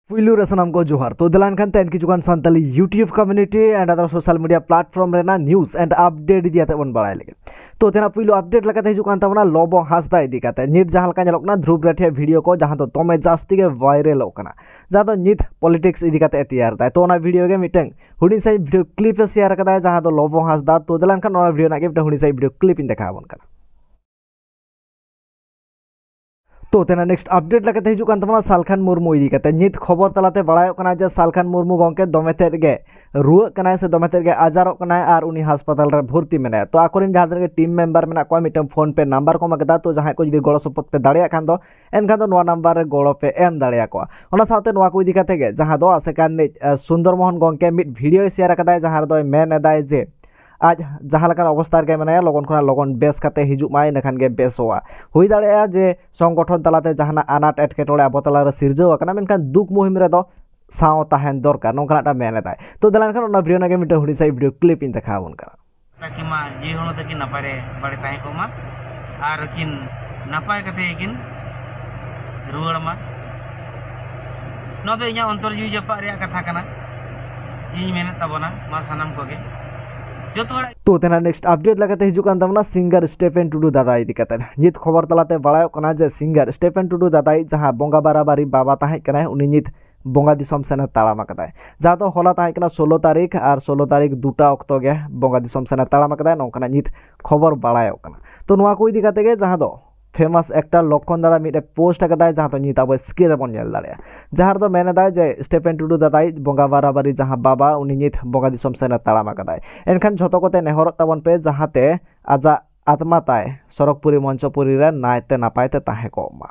पुलू रे सनम को जोहार तो दिलान खान तेन किचुकान Santali YouTube community and other social media platform रेना न्यूज़ एंड अपडेट इदी आते बन बड़ाय लेगे तो तेना पुलू अपडेट लगाते हिजुकान तबना लोबो हासदा इदी काते नित जहां लका नेलोकना ध्रुव राठिया वीडियो को जहां तो तोमे जास्ती के वायरल होकना जहां तो नित पॉलिटिक्स इदी काते तैयार दा तो ना वीडियो के मिटंग हुडी साइ वीडियो क्लिप शेयर कदा जहां तो लोबो हासदा तो दिलान खान ना वीडियो ना के हुडी साइ वीडियो क्लिप इन देखा बन कना तो तेना नेक्स्ट अपडेट लगाते हिजुकान तबना सालखान मुर्मू इदी काते नित खबर तलाते बड़ायो कना जे सालखान मुर्मू गंके दोमेतेर गे रुआ कनाय से दोमेतेर गे आजारो कनाय आर उनी अस्पताल रे भर्ती मेने तो आकोरिन जहां तक टीम मेंबर मेना को मिटम फोन पे नंबर को मगदा तो जहां को जदि गड़ो सपोर्ट पे दाड़िया खान दो एनखान दो नवा नंबर रे गड़ो पे एम दाड़िया को ओना साथे नवा को इदी काते गे जहां दो आसेकान सुंदर मोहन गंके मिट वीडियो शेयर कदाय जहां दो मेन एदाय जे आज जहां लकान अवस्था रे मनाया लगन खना लगन बेस काते हिजुक माय नखान गे बेसोआ हुई दाड़ेया जे संगठन तलाते जहाना आनाट एटकेटोड़े आबो तला रे सिरजो आकना मेनखान दुख मुहिम रे दो साव ताहेन दरकार नोंकानाटा मेनेदाय तो दलान खान ओना वीडियो नागे मिटे हुडी साइ वीडियो क्लिप इन देखा बन करा ताकि मा जी होनो तकि नपाय रे बड़े ताहे को मा आर किन नपाय कते किन रुवाड़ मा नो दो इया अंतर जी जपा रे कथा कना इन मेहनत तबना मा सनम कोगे तो तेना नेक्स्ट अपडेट लगाते हिजुकान तमना सिंगर स्टेफेन टुडू दादा इदी काते नित खबर तलाते बड़ायो कना जे सिंगर स्टेफेन टुडू दादाई जहां बोंगा बाराबारी बाबा ताहे कना उनी नित बोंगा दिसम सेना ताड़ाम कदाय जहां तो होला ताहे कना 16 तारीख और 16 तारीख 2टा अक्तो गे बोंगा दिसम सेना ताड़ाम कदाय नोंकना नित खबर बड़ायो कना तो नोआ को इदी काते गे जहां दो फेमस एक्टर लक्षण दादा मिटे पोस्ट कदाय जहां तो नित अब स्क्रीन बन नेल दाड़े जहां दो मेने दाय जे स्टेफेन टुडू दादाई बोंगा बाराबारी जहां बाबा उनी नित बोंगा दिसम सेना ताड़ाम कदाय एनखान झतो कोते नेहर ताबन पे जहाते आजा आत्मा ताय सरकपुरी मंचपुरी रे नायते नापायते ताहे को मा।